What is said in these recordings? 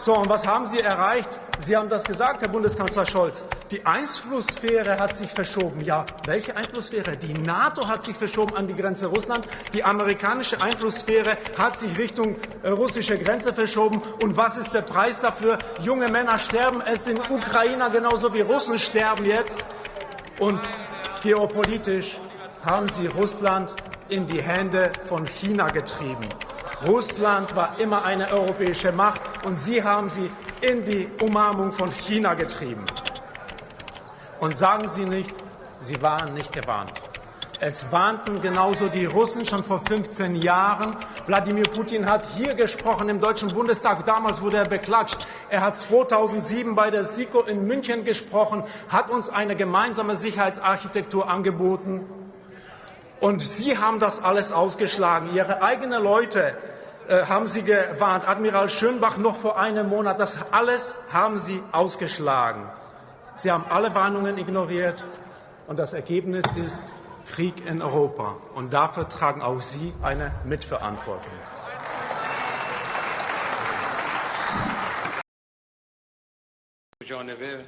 So, und was haben Sie erreicht? Sie haben das gesagt, Herr Bundeskanzler Scholz. Die Einflusssphäre hat sich verschoben. Ja, welche Einflusssphäre? Die NATO hat sich verschoben an die Grenze Russland. Die amerikanische Einflusssphäre hat sich Richtung russische Grenze verschoben. Und was ist der Preis dafür? Junge Männer sterben. Es sind Ukrainer genauso wie Russen sterben jetzt. Und geopolitisch haben Sie Russland in die Hände von China getrieben. Russland war immer eine europäische Macht und Sie haben sie in die Umarmung von China getrieben. Und sagen Sie nicht, Sie waren nicht gewarnt. Es warnten genauso die Russen schon vor 15 Jahren. Wladimir Putin hat hier gesprochen im Deutschen Bundestag. Damals wurde er beklatscht. Er hat 2007 bei der SIKO in München gesprochen, hat uns eine gemeinsame Sicherheitsarchitektur angeboten. Und Sie haben das alles ausgeschlagen. Ihre eigenen Leute haben Sie gewarnt. Admiral Schönbach noch vor einem Monat. Das alles haben Sie ausgeschlagen. Sie haben alle Warnungen ignoriert. Und das Ergebnis ist Krieg in Europa. Und dafür tragen auch Sie eine Mitverantwortung.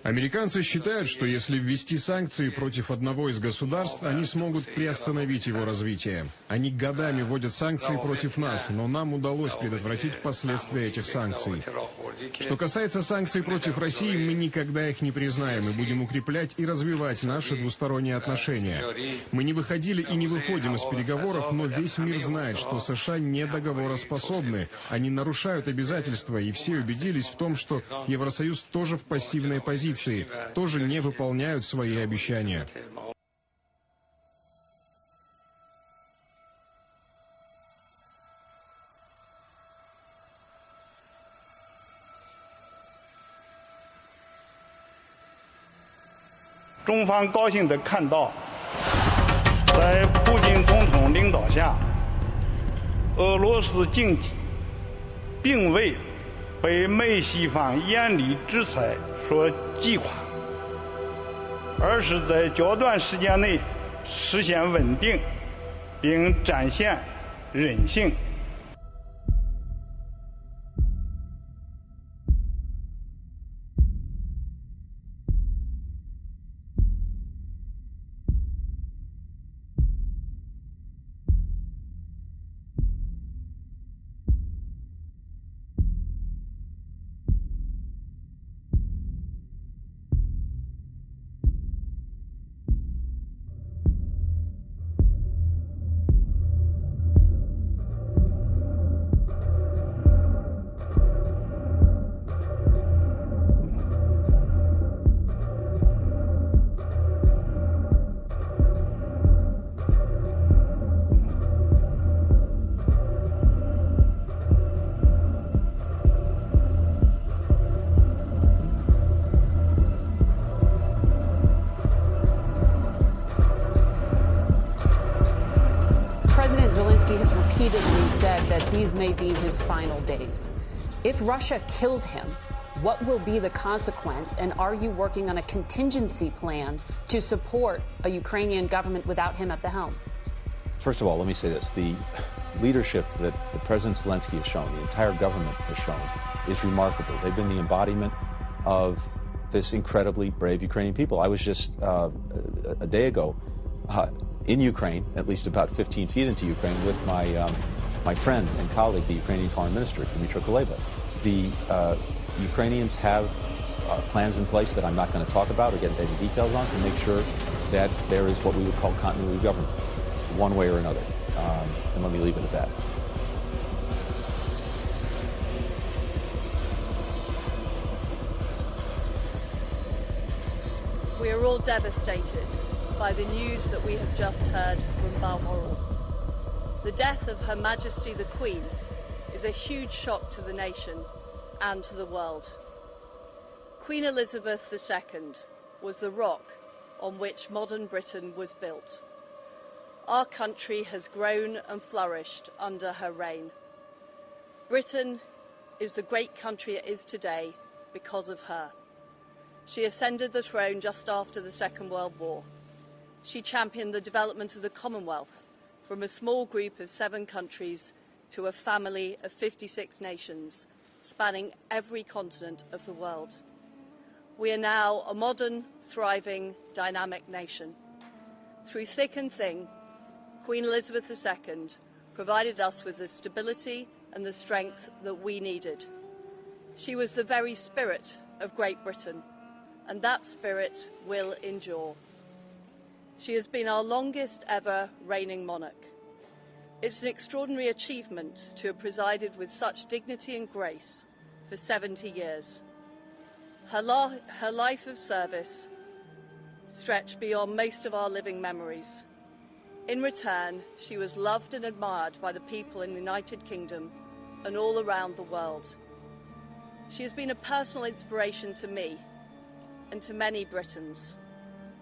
Американцы считают, что если ввести санкции против одного из государств, они смогут приостановить его развитие. Они годами вводят санкции против нас, но нам удалось предотвратить последствия этих санкций. Что касается санкций против России, мы никогда их не признаем и будем укреплять и развивать наши двусторонние отношения. Мы не выходили и не выходим из переговоров, но весь мир знает, что США не договороспособны. Они нарушают обязательства, и все убедились в том, что Евросоюз тоже в пассивной позиции, тоже не выполняют свои обещания.中方高兴地看到，在普京总统领导下，俄罗斯经济并未被美西方严厉制裁所击垮，而是在较短时间内实现稳定，并展现韧性。Repeatedly said that these may be his final days. If Russia kills him, what will be the consequence? And are you working on a contingency plan to support a Ukrainian government without him at the helm? First of all, let me say this. The leadership that President Zelensky has shown, the entire government has shown, is remarkable. They've been the embodiment of this incredibly brave Ukrainian people. I was just a day ago in Ukraine, at least about 15 feet into Ukraine, with my friend and colleague, the Ukrainian Foreign Minister, Dmytro Kuleba. The Ukrainians have plans in place that I'm not going to talk about or get any details on to make sure that there is what we would call continuity of government, one way or another. And let me leave it at that. We are all devastated by the news that we have just heard from Balmoral. The death of Her Majesty the Queen is a huge shock to the nation and to the world. Queen Elizabeth II was the rock on which modern Britain was built. Our country has grown and flourished under her reign. Britain is the great country it is today because of her. She ascended the throne just after the Second World War. She championed the development of the Commonwealth from a small group of 7 countries to a family of 56 nations, spanning every continent of the world. We are now a modern, thriving, dynamic nation. Through thick and thin, Queen Elizabeth II provided us with the stability and the strength that we needed. She was the very spirit of Great Britain, and that spirit will endure. She has been our longest ever reigning monarch. It's an extraordinary achievement to have presided with such dignity and grace for 70 years. Her life of service stretched beyond most of our living memories. In return, she was loved and admired by the people in the United Kingdom and all around the world. She has been a personal inspiration to me and to many Britons.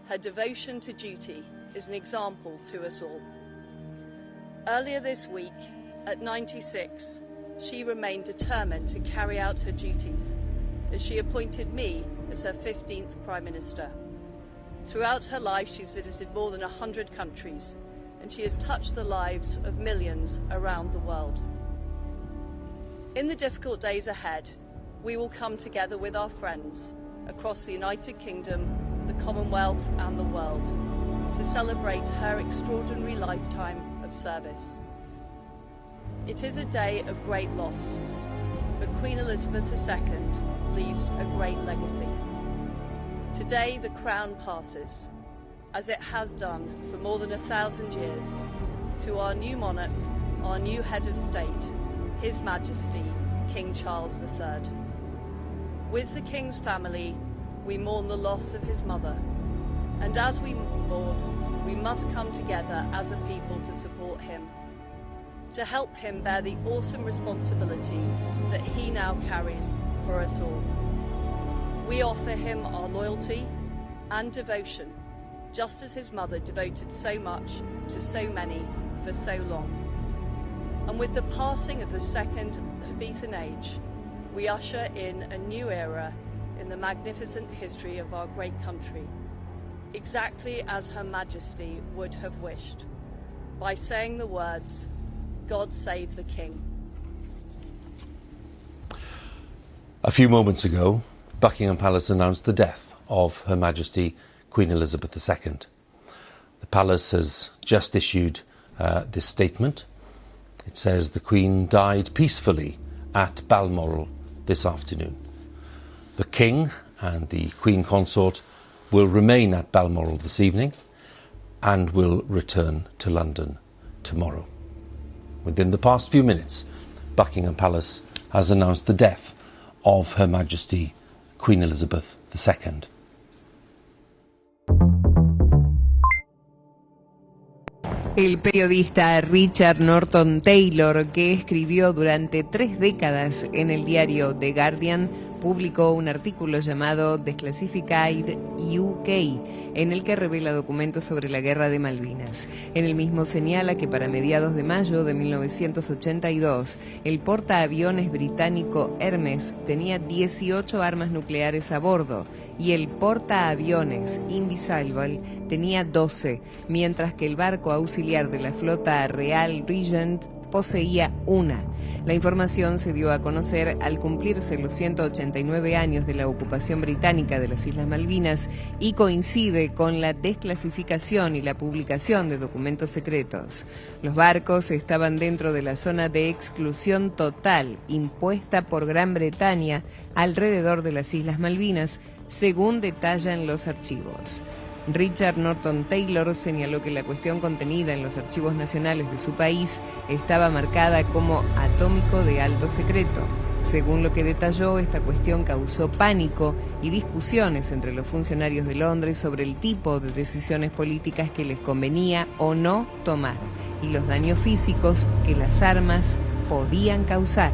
Her devotion to duty is an example to us all. Earlier this week, at 96, she remained determined to carry out her duties as she appointed me as her 15th Prime Minister. Throughout her life, she's visited more than 100 countries, and she has touched the lives of millions around the world. In the difficult days ahead, we will come together with our friends across the United Kingdom, the Commonwealth and the world to celebrate her extraordinary lifetime of service. It is a day of great loss, but Queen Elizabeth II leaves a great legacy. Today the crown passes, as it has done for more than 1,000 years, to our new monarch, our new head of state, His Majesty King Charles III. With the King's family, we mourn the loss of his mother, and as we mourn, we must come together as a people to support him, to help him bear the awesome responsibility that he now carries for us all. We offer him our loyalty and devotion, just as his mother devoted so much to so many for so long. And with the passing of the second Elizabethan age, we usher in a new era in the magnificent history of our great country, exactly as Her Majesty would have wished, by saying the words, "God save the King." A few moments ago, Buckingham Palace announced the death of Her Majesty Queen Elizabeth II. The Palace has just issued this statement. It says the Queen died peacefully at Balmoral this afternoon. The King and the Queen Consort will remain at Balmoral this evening and will return to London tomorrow. Within the past few minutes, Buckingham Palace has announced the death of Her Majesty Queen Elizabeth II. El periodista Richard Norton Taylor, que escribió durante 3 décadas en el diario The Guardian, publicó un artículo llamado Declassified UK, en el que revela documentos sobre la Guerra de Malvinas. En el mismo señala que para mediados de mayo de 1982, el portaaviones británico Hermes tenía 18 armas nucleares a bordo y el portaaviones Invincible tenía 12, mientras que el barco auxiliar de la flota Real Regent poseía una. La información se dio a conocer al cumplirse los 189 años de la ocupación británica de las Islas Malvinas y coincide con la desclasificación y la publicación de documentos secretos. Los barcos estaban dentro de la zona de exclusión total impuesta por Gran Bretaña alrededor de las Islas Malvinas, según detallan los archivos. Richard Norton Taylor señaló que la cuestión contenida en los archivos nacionales de su país estaba marcada como atómico de alto secreto. Según lo que detalló, esta cuestión causó pánico y discusiones entre los funcionarios de Londres sobre el tipo de decisiones políticas que les convenía o no tomar y los daños físicos que las armas podían causar.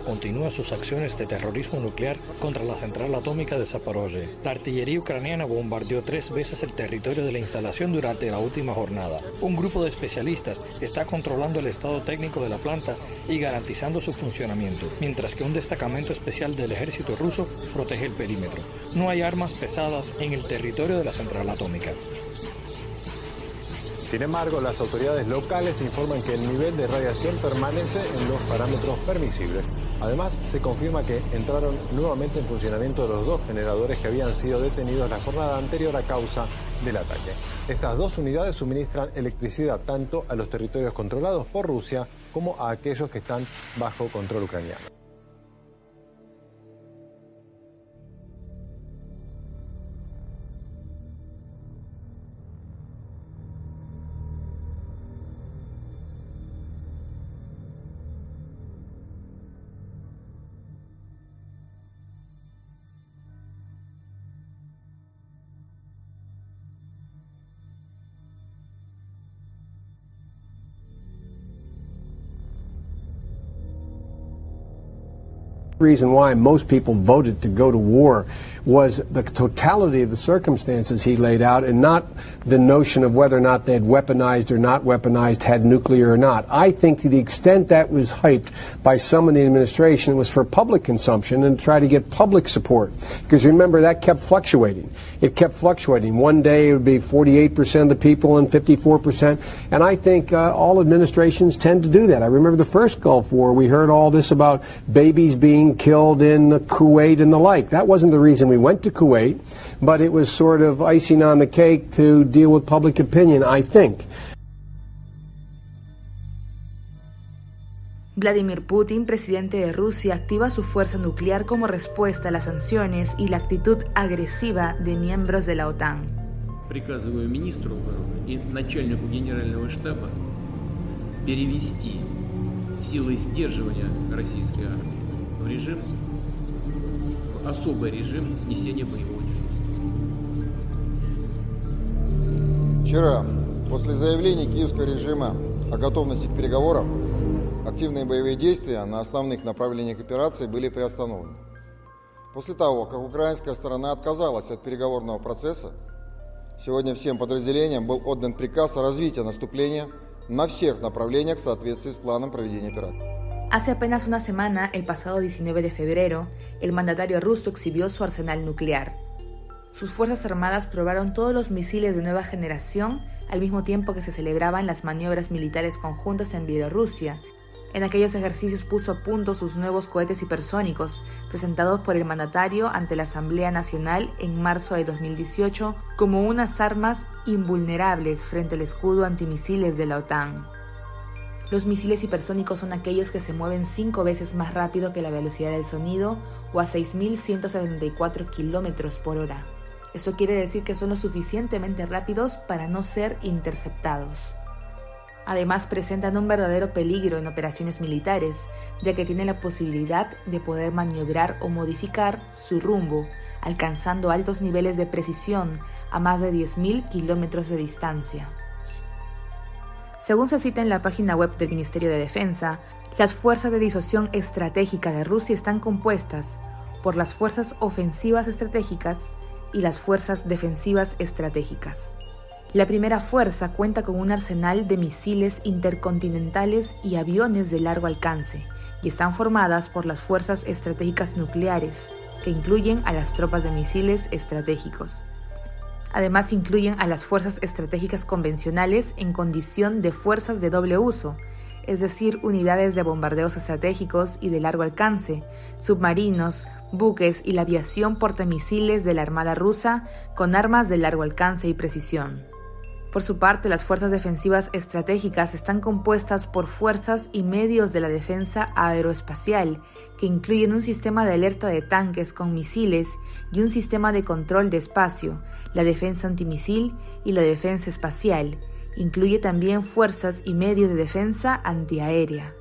continúa sus acciones de terrorismo nuclear contra la central atómica de Zaporozhye. La artillería ucraniana bombardeó 3 veces el territorio de la instalación durante la última jornada. Un grupo de especialistas está controlando el estado técnico de la planta y garantizando su funcionamiento, mientras que un destacamento especial del ejército ruso protege el perímetro. No hay armas pesadas en el territorio de la central atómica. Sin embargo, las autoridades locales informan que el nivel de radiación permanece en los parámetros permisibles. Además, se confirma que entraron nuevamente en funcionamiento los 2 generadores que habían sido detenidos la jornada anterior a causa del ataque. Estas 2 unidades suministran electricidad tanto a los territorios controlados por Rusia como a aquellos que están bajo control ucraniano. reason why most people voted to go to war was the totality of the circumstances he laid out, and not the notion of whether or not they had weaponized or not weaponized, had nuclear or not. I think to the extent that was hyped by some in the administration, it was for public consumption and to try to get public support. Because remember, that kept fluctuating. It kept fluctuating. One day it would be 48% of the people and 54%. And I think all administrations tend to do that. I remember the first Gulf War, we heard all this about babies being killed in Kuwait and the like. That wasn't the reason we went to Kuwait, but it was sort of icing on the cake to deal with public opinion, I think. Vladimir Putin, presidente de Rusia, activa su fuerza nuclear como respuesta a las sanciones y la actitud agresiva de miembros de la OTAN. Приказываю министру обороны и начальнику генерального штаба перевести силы сдерживания российской армии в режим, в особый режим несения боевого дежурства. Вчера, после заявлений киевского режима о готовности к переговорам, активные боевые действия на основных направлениях операции были приостановлены. После того, как украинская сторона отказалась от переговорного процесса, сегодня всем подразделениям был отдан приказ о развитии наступления на всех направлениях в соответствии с планом проведения операции. Hace apenas una semana, el pasado 19 de febrero, el mandatario ruso exhibió su arsenal nuclear. Sus fuerzas armadas probaron todos los misiles de nueva generación al mismo tiempo que se celebraban las maniobras militares conjuntas en Bielorrusia. En aquellos ejercicios puso a punto sus nuevos cohetes hipersónicos, presentados por el mandatario ante la Asamblea Nacional en marzo de 2018 como unas armas invulnerables frente al escudo antimisiles de la OTAN. Los misiles hipersónicos son aquellos que se mueven 5 veces más rápido que la velocidad del sonido o a 6.174 km por hora. Eso quiere decir que son lo suficientemente rápidos para no ser interceptados. Además, presentan un verdadero peligro en operaciones militares, ya que tienen la posibilidad de poder maniobrar o modificar su rumbo, alcanzando altos niveles de precisión a más de 10.000 kilómetros de distancia. Según se cita en la página web del Ministerio de Defensa, las fuerzas de disuasión estratégica de Rusia están compuestas por las fuerzas ofensivas estratégicas y las fuerzas defensivas estratégicas. La primera fuerza cuenta con un arsenal de misiles intercontinentales y aviones de largo alcance, y están formadas por las fuerzas estratégicas nucleares, que incluyen a las tropas de misiles estratégicos. Además, incluyen a las fuerzas estratégicas convencionales en condición de fuerzas de doble uso, es decir, unidades de bombardeos estratégicos y de largo alcance, submarinos, buques y la aviación portamisiles de la Armada rusa con armas de largo alcance y precisión. Por su parte, las fuerzas defensivas estratégicas están compuestas por fuerzas y medios de la defensa aeroespacial, que incluyen un sistema de alerta de tanques con misiles y un sistema de control de espacio, la defensa antimisil y la defensa espacial. Incluye también fuerzas y medios de defensa antiaérea.